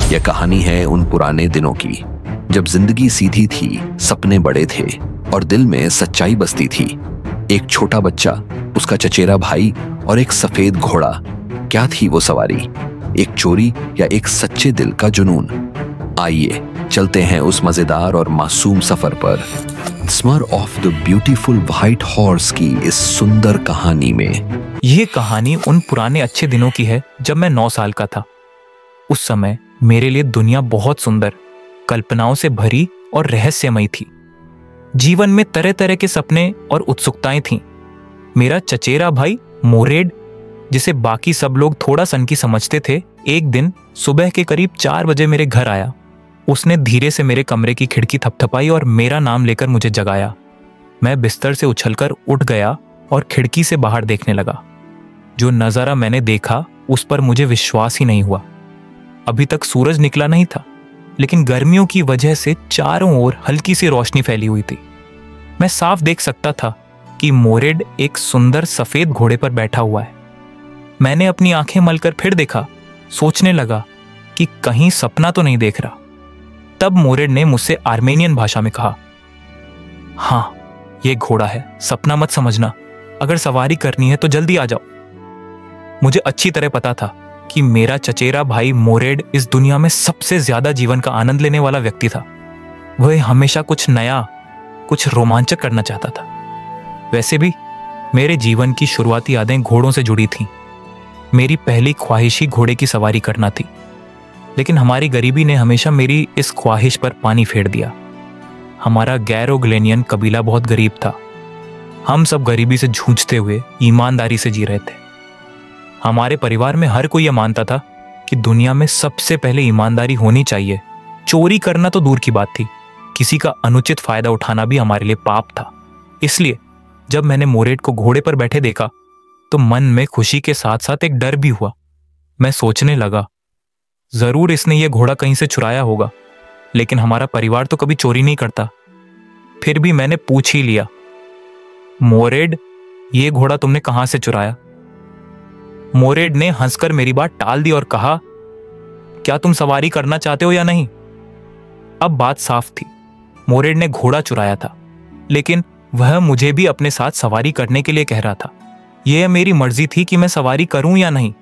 यह कहानी है उन पुराने दिनों की जब जिंदगी सीधी थी, सपने बड़े थे और दिल में सच्चाई बसती थी। एक छोटा बच्चा, उसका चचेरा भाई और एक सफेद घोड़ा। क्या थी वो सवारी? एक चोरी या एक सच्चे दिल का जुनून? आइए चलते हैं उस मजेदार और मासूम सफर पर, स्मर of the beautiful white horse की इस सुंदर कहानी में। ये कहानी उन पुराने अच्छे दिनों की है जब मैं 9 साल का था। उस समय मेरे लिए दुनिया बहुत सुंदर, कल्पनाओं से भरी और रहस्यमयी थी। जीवन में तरह तरह के सपने और उत्सुकताएं थीं। मेरा चचेरा भाई मोरेड, जिसे बाकी सब लोग थोड़ा सनकी समझते थे, एक दिन सुबह के करीब 4 बजे मेरे घर आया। उसने धीरे से मेरे कमरे की खिड़की थपथपाई और मेरा नाम लेकर मुझे जगाया। मैं बिस्तर से उछलकर उठ गया और खिड़की से बाहर देखने लगा। जो नज़ारा मैंने देखा उस पर मुझे विश्वास ही नहीं हुआ। अभी तक सूरज निकला नहीं था, लेकिन गर्मियों की वजह से चारों ओर हल्की सी रोशनी फैली हुई थी। मैं साफ देख सकता था कि मोरेड एक सुंदर सफेद घोड़े पर बैठा हुआ है। मैंने अपनी आंखें मलकर फिर देखा, सोचने लगा कि कहीं सपना तो नहीं देख रहा। तब मोरेड ने मुझसे आर्मेनियन भाषा में कहा, हाँ, यह घोड़ा है, सपना मत समझना। अगर सवारी करनी है तो जल्दी आ जाओ। मुझे अच्छी तरह पता था कि मेरा चचेरा भाई मोरेड इस दुनिया में सबसे ज्यादा जीवन का आनंद लेने वाला व्यक्ति था। वह हमेशा कुछ नया, कुछ रोमांचक करना चाहता था। वैसे भी मेरे जीवन की शुरुआती यादें घोड़ों से जुड़ी थीं। मेरी पहली ख्वाहिश ही घोड़े की सवारी करना थी, लेकिन हमारी गरीबी ने हमेशा मेरी इस ख्वाहिश पर पानी फेर दिया। हमारा गैरोग्लेनियन कबीला बहुत गरीब था। हम सब गरीबी से जूझते हुए ईमानदारी से जी रहे थे। हमारे परिवार में हर कोई यह मानता था कि दुनिया में सबसे पहले ईमानदारी होनी चाहिए। चोरी करना तो दूर की बात थी, किसी का अनुचित फायदा उठाना भी हमारे लिए पाप था। इसलिए जब मैंने मोरेड को घोड़े पर बैठे देखा तो मन में खुशी के साथ साथ एक डर भी हुआ। मैं सोचने लगा, जरूर इसने ये घोड़ा कहीं से चुराया होगा, लेकिन हमारा परिवार तो कभी चोरी नहीं करता। फिर भी मैंने पूछ ही लिया, मोरेड, ये घोड़ा तुमने कहां से चुराया? मोरेड ने हंसकर मेरी बात टाल दी और कहा, क्या तुम सवारी करना चाहते हो या नहीं? अब बात साफ थी, मोरेड ने घोड़ा चुराया था, लेकिन वह मुझे भी अपने साथ सवारी करने के लिए कह रहा था। यह मेरी मर्जी थी कि मैं सवारी करूं या नहीं।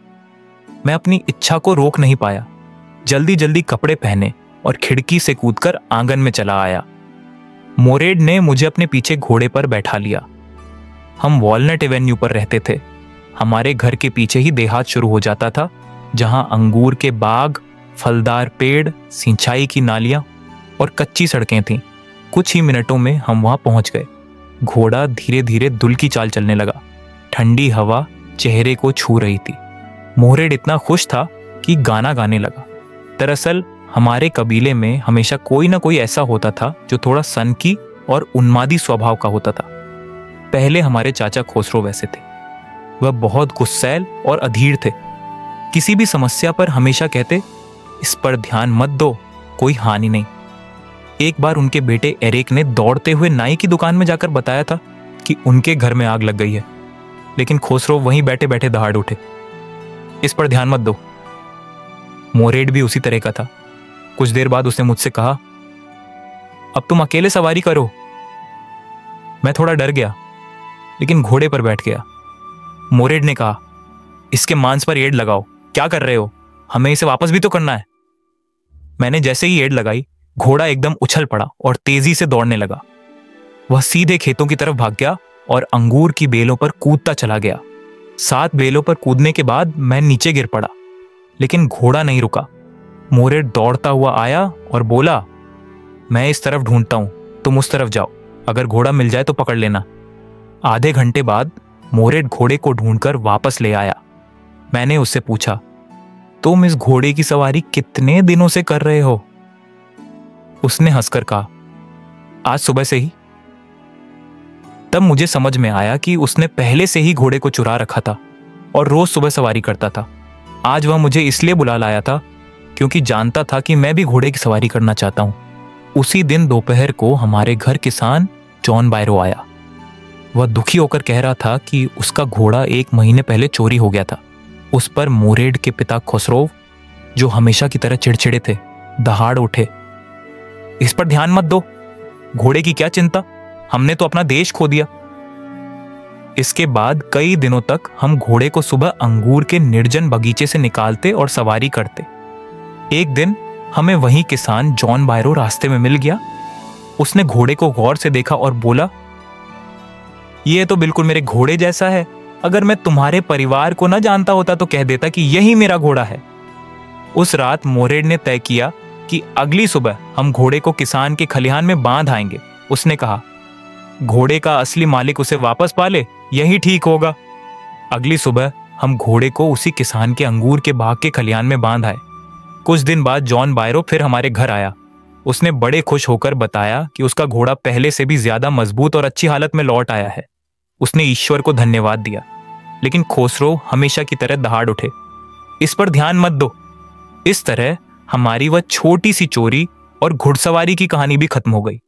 मैं अपनी इच्छा को रोक नहीं पाया। जल्दी जल्दी कपड़े पहने और खिड़की से कूदकर आंगन में चला आया। मोरेड ने मुझे अपने पीछे घोड़े पर बैठा लिया। हम वॉलनट एवेन्यू पर रहते थे। हमारे घर के पीछे ही देहात शुरू हो जाता था, जहां अंगूर के बाग, फलदार पेड़, सिंचाई की नालियां और कच्ची सड़कें थीं। कुछ ही मिनटों में हम वहां पहुंच गए। घोड़ा धीरे धीरे दुल की चाल चलने लगा। ठंडी हवा चेहरे को छू रही थी। मोरेड इतना खुश था कि गाना गाने लगा। दरअसल हमारे कबीले में हमेशा कोई ना कोई ऐसा होता था जो थोड़ा सनकी और उन्मादी स्वभाव का होता था। पहले हमारे चाचा खोसरो वैसे थे। वह बहुत गुस्सैल और अधीर थे। किसी भी समस्या पर हमेशा कहते, इस पर ध्यान मत दो, कोई हानि नहीं। एक बार उनके बेटे एरिक ने दौड़ते हुए नाई की दुकान में जाकर बताया था कि उनके घर में आग लग गई है, लेकिन खोसरो वहीं बैठे बैठे दहाड़ उठे, इस पर ध्यान मत दो। मोरेड भी उसी तरह का था। कुछ देर बाद उसने मुझसे कहा, अब तुम अकेले सवारी करो। मैं थोड़ा डर गया, लेकिन घोड़े पर बैठ गया। मोरेड ने कहा, इसके मांस पर एड़ लगाओ। क्या कर रहे हो? हमें इसे वापस भी तो करना है। मैंने जैसे ही एड़ लगाई, घोड़ा एकदम उछल पड़ा और तेजी से दौड़ने लगा। वह सीधे खेतों की तरफ भाग गया और अंगूर की बेलों पर कूदता चला गया। 7 बेलों पर कूदने के बाद मैं नीचे गिर पड़ा, लेकिन घोड़ा नहीं रुका। मोरेड दौड़ता हुआ आया और बोला, मैं इस तरफ ढूंढता हूं, तुम उस तरफ जाओ। अगर घोड़ा मिल जाए तो पकड़ लेना। आधे घंटे बाद मोरेड घोड़े को ढूंढकर वापस ले आया। मैंने उससे पूछा, तुम इस घोड़े की सवारी कितने दिनों से कर रहे हो? उसने हंसकर कहा, आज सुबह से ही। तब मुझे समझ में आया कि उसने पहले से ही घोड़े को चुरा रखा था और रोज सुबह सवारी करता था। आज वह मुझे इसलिए बुला लाया था क्योंकि जानता था कि मैं भी घोड़े की सवारी करना चाहता हूं। उसी दिन दोपहर को हमारे घर किसान जॉन बायरो आया। वह दुखी होकर कह रहा था कि उसका घोड़ा 1 महीने पहले चोरी हो गया था। उस पर मोरेड के पिता खुसरोव जो हमेशा की तरह चिड़चिड़े थे, दहाड़ उठे। इस पर ध्यान मत दो, घोड़े की क्या चिंता, हमने तो अपना देश खो दिया। इसके बाद कई दिनों तक हम घोड़े को सुबह अंगूर के निर्जन बगीचे से निकालते और सवारी करते। एक दिन हमें वही किसान जॉन बायरो रास्ते में मिल गया। उसने घोड़े को गौर से देखा और बोला, यह तो बिल्कुल मेरे घोड़े जैसा है। अगर मैं तुम्हारे परिवार को न जानता होता तो कह देता कि यही मेरा घोड़ा है। उस रात मोरेड ने तय किया कि अगली सुबह हम घोड़े को किसान के खलिहान में बांध आएंगे। उसने कहा, घोड़े का असली मालिक उसे वापस पाले, यही ठीक होगा। अगली सुबह हम घोड़े को उसी किसान के अंगूर के बाग के खलिहान में बांध आए। कुछ दिन बाद जॉन बायरो फिर हमारे घर आया। उसने बड़े खुश होकर बताया कि उसका घोड़ा पहले से भी ज्यादा मजबूत और अच्छी हालत में लौट आया है। उसने ईश्वर को धन्यवाद दिया, लेकिन खोसरो हमेशा की तरह दहाड़ उठे। इस पर ध्यान मत दो। इस तरह हमारी वह छोटी सी चोरी और घुड़सवारी की कहानी भी खत्म हो गई।